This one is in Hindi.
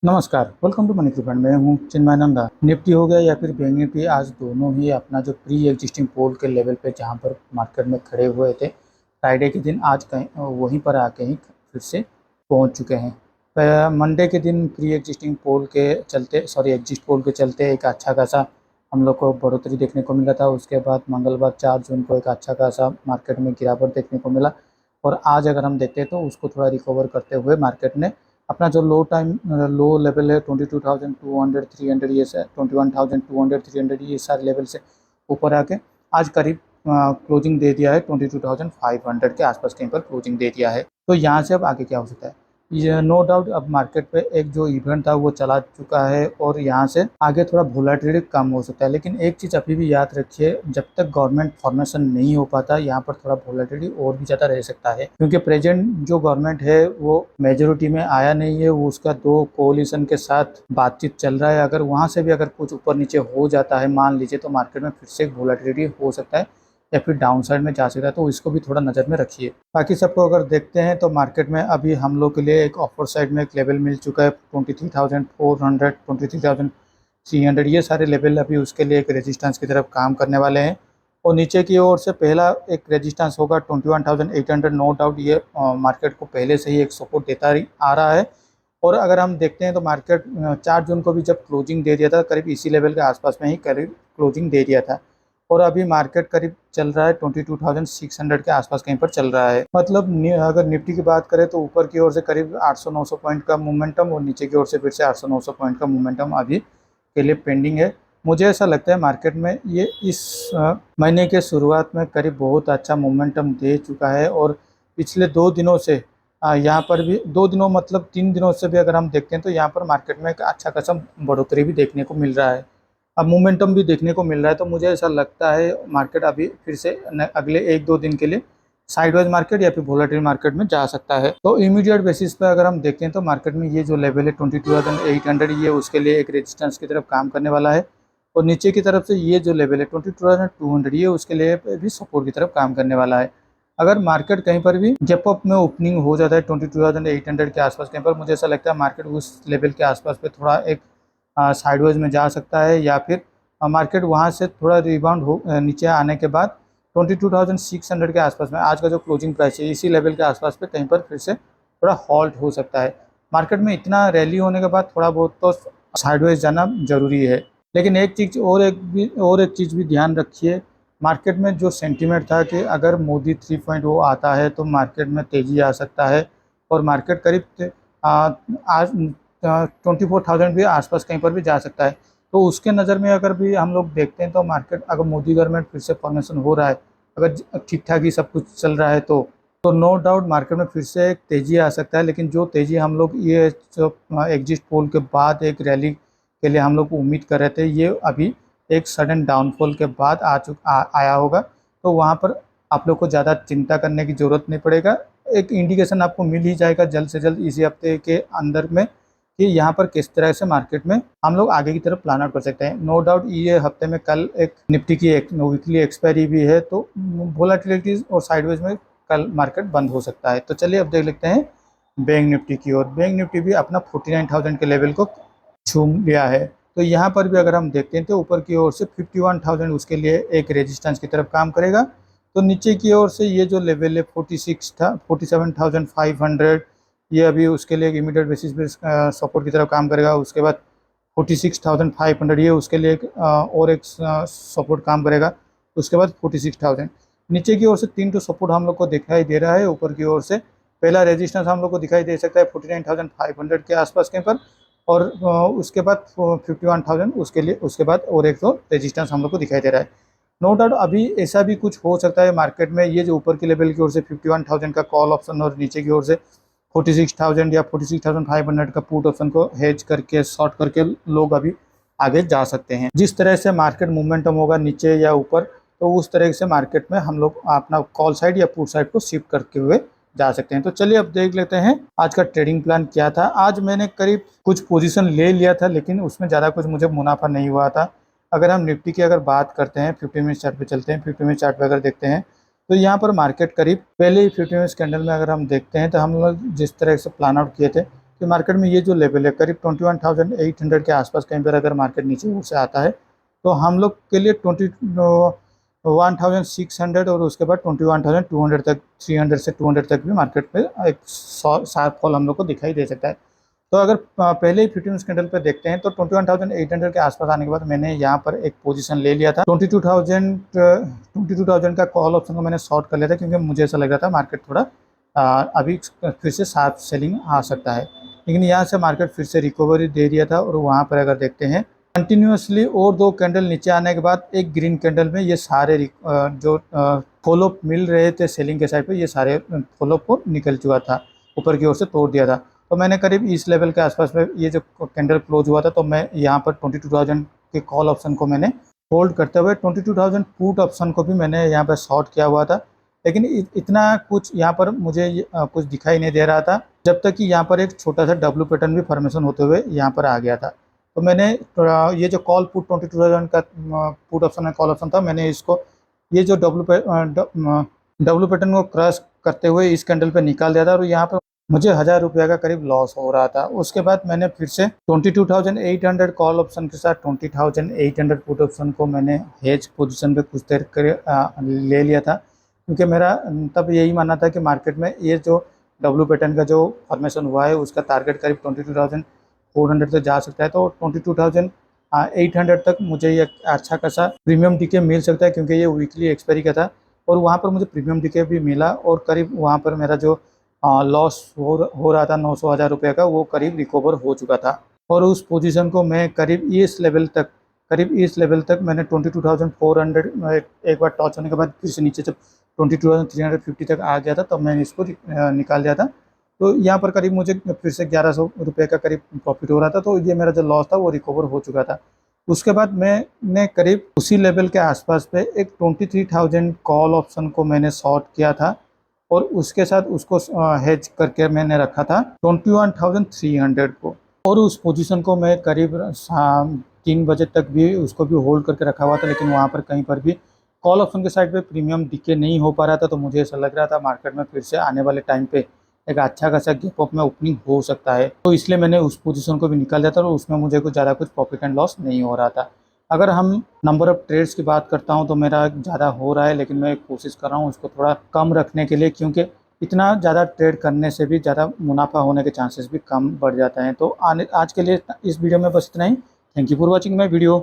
नमस्कार, वेलकम टू मनी कृपण। मैं हूँ चिन्मय नंदा। निफ्टी हो गया या फिर बैंक निफ्टी, आज दोनों ही अपना जो प्री एग्जिस्टिंग पोल के लेवल पे जहाँ पर मार्केट में खड़े हुए थे फ्राइडे के दिन, आज कहीं वहीं पर आके ही फिर से पहुँच चुके हैं। मंडे के दिन प्री एग्जिस्टिंग पोल के चलते एग्जिस्ट पोल के चलते एक अच्छा खासा हम लोग को बढ़ोतरी देखने को मिला था। उसके बाद मंगलवार 4 जून को एक अच्छा खासा मार्केट में गिरावट देखने को मिला, और आज अगर हम देखते हैं तो उसको थोड़ा रिकवर करते हुए मार्केट ने अपना जो लो लेवल है 22,200 300, ये 21,200 300, ये सारे लेवल से ऊपर आके आज करीब क्लोजिंग दे दिया है। 22,500 के आसपास कहीं पर क्लोजिंग दे दिया है। तो यहाँ से अब आगे क्या हो सकता है, ये नो डाउट अब मार्केट पे एक जो इवेंट था वो चला चुका है, और यहाँ से आगे थोड़ा वोलेटिलिटी कम हो सकता है। लेकिन एक चीज़ अभी भी याद रखिए, जब तक गवर्नमेंट फॉर्मेशन नहीं हो पाता यहाँ पर थोड़ा वोलेटिलिटी और भी ज़्यादा रह सकता है, क्योंकि प्रेजेंट जो गवर्नमेंट है वो मेजोरिटी में आया नहीं है। वो उसका दो कोलिशन के साथ बातचीत चल रहा है। अगर वहाँ से भी अगर कुछ ऊपर नीचे हो जाता है मान लीजिए, तो मार्केट में फिर से वोलेटिलिटी हो सकता है या फिर डाउन साइड में जा सकता है। तो इसको भी थोड़ा नज़र में रखिए। बाकी सबको अगर देखते हैं तो मार्केट में अभी हम लोग के लिए एक अपर साइड में एक लेवल मिल चुका है 23,400 23,300, ये सारे लेवल अभी उसके लिए एक रेजिस्टेंस की तरफ काम करने वाले हैं। और नीचे की ओर से पहला एक रेजिस्टेंस होगा 21,800। नो डाउट ये मार्केट को पहले से ही एक सपोर्ट देता आ रहा है। और अगर हम देखते हैं तो मार्केट 4 जून को भी जब क्लोजिंग दे दिया था करीब इसी लेवल के आसपास में ही करीब क्लोजिंग दे दिया था, और अभी मार्केट करीब चल रहा है 22,600 के आसपास कहीं पर चल रहा है। मतलब अगर निफ्टी की बात करें तो ऊपर की ओर से करीब 800-900 पॉइंट का मोमेंटम, और नीचे की ओर से फिर से 800-900 पॉइंट का मोमेंटम अभी के लिए पेंडिंग है। मुझे ऐसा लगता है मार्केट में ये इस महीने के शुरुआत में करीब बहुत अच्छा मोमेंटम दे चुका है, और पिछले 2 दिनों से यहाँ पर भी 2 दिनों मतलब 3 दिनों से भी अगर हम देखते हैं तो यहाँ पर मार्केट में एक अच्छा खासा बढ़ोतरी भी देखने को मिल रहा है। अब मोमेंटम भी देखने को मिल रहा है। तो मुझे ऐसा लगता है मार्केट अभी फिर से अगले 1-2 दिन के लिए साइडवाइज मार्केट या फिर वोलेटाइल मार्केट में जा सकता है। तो इमीडिएट बेसिस पे अगर हम देखते हैं तो मार्केट में ये जो लेवल है 22,800, ये उसके लिए एक रेजिस्टेंस की तरफ काम करने वाला है, और नीचे की तरफ से ये जो लेवल है 22,200, ये उसके लिए भी सपोर्ट की तरफ काम करने वाला है। अगर मार्केट कहीं पर भी गैप अप में ओपनिंग हो जाता है 22,800 के आसपास कहीं पर, मुझे ऐसा लगता है मार्केट उस लेवल के आसपास पे थोड़ा एक साइडवेज में जा सकता है, या फिर मार्केट वहाँ से थोड़ा रिबाउंड हो नीचे आने के बाद 22,600 के आसपास में आज का जो क्लोजिंग प्राइस है इसी लेवल के आसपास पे कहीं पर फिर से थोड़ा हॉल्ट हो सकता है। मार्केट में इतना रैली होने के बाद थोड़ा बहुत तो साइडवेज जाना जरूरी है। लेकिन एक चीज़ भी ध्यान रखिए, मार्केट में जो सेंटीमेंट था कि अगर मोदी 3.0 आता है तो मार्केट में तेज़ी आ सकता है, और मार्केट करीब आज 24,000 भी आसपास कहीं पर भी जा सकता है। तो उसके नज़र में अगर भी हम लोग देखते हैं तो मार्केट अगर मोदी गवर्नमेंट फिर से फॉर्मेशन हो रहा है, अगर ठीक ठाक ही सब कुछ चल रहा है तो नो डाउट मार्केट में फिर से एक तेज़ी आ सकता है। लेकिन जो तेज़ी हम लोग ये जो एग्जिट पोल के बाद एक रैली के लिए हम लोग उम्मीद कर रहे थे, ये अभी एक सडन डाउनफॉल के बाद आया होगा। तो वहाँ पर आप लोग को ज़्यादा चिंता करने की ज़रूरत नहीं पड़ेगा। एक इंडिकेशन आपको मिल ही जाएगा जल्द से जल्द इसी हफ्ते के अंदर में कि यहाँ पर किस तरह से मार्केट में हम लोग आगे की तरफ प्लान आउट कर सकते हैं। नो डाउट ये हफ्ते में कल एक निफ्टी की एक वीकली एक्सपायरी भी है, तो वोलेटिलिटीज और साइडवेज में कल मार्केट बंद हो सकता है। तो चलिए अब देख लेते हैं बैंक निफ्टी की ओर। बैंक निफ्टी भी अपना 49,000 के लेवल को छू लिया है। तो यहाँ पर भी अगर हम देखते हैं तो ऊपर की ओर से 51,000 उसके लिए एक रेजिस्टेंस की तरफ काम करेगा। तो नीचे की ओर से ये जो लेवल है 47,500, ये अभी उसके लिए एक इमीडिएट बेसिस पे सपोर्ट की तरफ काम करेगा। उसके बाद 46,500, ये उसके लिए और एक सपोर्ट काम करेगा। उसके बाद 46,000 नीचे की ओर से 3 सपोर्ट हम लोग को दिखाई दे रहा है। ऊपर की ओर से पहला रेजिस्टेंस हम लोग को दिखाई दे सकता है 49,500 के आसपास कहीं पर, और उसके बाद 51,000 उसके लिए, उसके बाद और एक तो रेजिस्टेंस हम लोग को दिखाई दे रहा है। नो डाउट अभी ऐसा भी कुछ हो सकता है मार्केट में, ये जो ऊपर की लेवल की ओर से 51,000 का कॉल ऑप्शन और नीचे की ओर से 46,000 या 46,500 का पुट ऑप्शन को हेज करके शॉर्ट करके लोग अभी आगे जा सकते हैं। जिस तरह से मार्केट मूवमेंटम होगा नीचे या ऊपर, तो उस तरह से मार्केट में हम लोग अपना कॉल साइड या पुट साइड को शिफ्ट करते हुए जा सकते हैं। तो चलिए अब देख लेते हैं आज का ट्रेडिंग प्लान क्या था। आज मैंने करीब कुछ पोजीशन ले लिया था, लेकिन उसमें ज़्यादा कुछ मुझे मुनाफा नहीं हुआ था। अगर हम निफ्टी की अगर बात करते हैं 50 मिनट चार्ट पे चलते हैं, 50 मिनट चार्ट पे अगर देखते हैं तो यहाँ पर मार्केट करीब पहले ही 50 मिनट कैंडल में अगर हम देखते हैं तो हम लोग जिस तरह से प्लान आउट किए थे कि मार्केट में ये जो लेवल है करीब 21,800 के आसपास कहीं पर अगर मार्केट नीचे से आता है तो हम लोग के लिए 21,600 और उसके बाद 21,200 तक, 300 से 200 तक भी मार्केट पे एक शार्प फॉल हम लोग को दिखाई दे सकता है। तो अगर पहले ही 15 कैंडल पे देखते हैं तो 21,800 के आसपास आने के बाद मैंने यहाँ पर एक पोजीशन ले लिया था। 22,000 का कॉल ऑप्शन को मैंने शॉर्ट कर लिया था, क्योंकि मुझे ऐसा लग रहा था मार्केट थोड़ा अभी फिर से शार्प सेलिंग आ सकता है। लेकिन यहाँ से मार्केट फिर से रिकवरी दे दिया था और वहाँ पर अगर देखते हैं कंटिन्यूसली और 2 कैंडल नीचे आने के बाद एक ग्रीन कैंडल में ये सारे जो फॉलोअप मिल रहे थे सेलिंग के साइड पे, ये सारे फॉलोअप को निकल चुका था, ऊपर की ओर से तोड़ दिया था। तो मैंने करीब इस लेवल के आसपास में ये जो कैंडल क्लोज हुआ था तो मैं यहाँ पर 22,000 के कॉल ऑप्शन को मैंने होल्ड करते हुए 22,000 पुट ऑप्शन को भी मैंने यहाँ पर शॉर्ट किया हुआ था। लेकिन इतना कुछ यहाँ पर मुझे कुछ दिखाई नहीं दे रहा था, जब तक कि यहाँ पर एक छोटा सा डब्ल्यू पैटर्न भी फॉर्मेशन होते हुए यहाँ पर आ गया था। तो मैंने ये जो कॉल पुट 22,000 का पुट ऑप्शन है, कॉल ऑप्शन था, मैंने इसको ये जो डब्ल्यू पैटर्न को क्रॉस करते हुए इस कैंडल पे निकाल दिया था और यहाँ पर मुझे 1,000 रुपये का करीब लॉस हो रहा था। उसके बाद मैंने फिर से 22,800 कॉल ऑप्शन के साथ 20,800 पुट ऑप्शन को मैंने हेज पोजीशन पे कुछ देर कर ले लिया था, क्योंकि मेरा तब यही मानना था कि मार्केट में ये जो डब्ल्यू पैटर्न का जो फॉर्मेशन हुआ है उसका टारगेट करीब 22,400 तक जा सकता है। तो 22,800 तक मुझे ये अच्छा खासा प्रीमियम डीके मिल सकता है, क्योंकि ये वीकली एक्सपायरी का था और वहाँ पर मुझे प्रीमियम डीके भी मिला और करीब वहाँ पर मेरा जो लॉस हो रहा था 900-1,000 रुपये का, वो करीब रिकवर हो चुका था। और उस पोजीशन को मैं करीब इस लेवल तक मैंने 22,400 एक बार टच होने के बाद फिर से नीचे जब 22,350 तक आ गया था तब मैंने इसको निकाल दिया था। तो यहाँ पर करीब मुझे फिर से 1,100 रुपये का करीब प्रॉफिट हो रहा था। तो ये मेरा जो लॉस था वो रिकवर हो चुका था। उसके बाद मैंने करीब उसी लेवल के आसपास पे एक 23,000 कॉल ऑप्शन को मैंने शॉर्ट किया था और उसके साथ उसको हेज करके मैंने रखा था 21,300 को, और उस पोजीशन को मैं करीब शाम 3 बजे तक भी उसको भी होल्ड करके रखा हुआ था। लेकिन वहाँ पर कहीं पर भी कॉल ऑप्शन के साइड पे प्रीमियम डीके नहीं हो पा रहा था। तो मुझे ऐसा लग रहा था मार्केट में फिर से आने वाले टाइम पे एक अच्छा खासा गैप अप में ओपनिंग हो सकता है। तो इसलिए मैंने उस पोजीशन को भी निकाल दिया था और उसमें मुझे कुछ ज़्यादा कुछ प्रॉफिट एंड लॉस नहीं हो रहा था। अगर हम नंबर ऑफ़ ट्रेड्स की बात करता हूँ तो मेरा ज़्यादा हो रहा है, लेकिन मैं कोशिश कर रहा हूँ उसको थोड़ा कम रखने के लिए, क्योंकि इतना ज़्यादा ट्रेड करने से भी ज़्यादा मुनाफा होने के चांसेस भी कम बढ़ जाता है। तो आज के लिए इस वीडियो में बस इतना ही। Thank you for watching my video.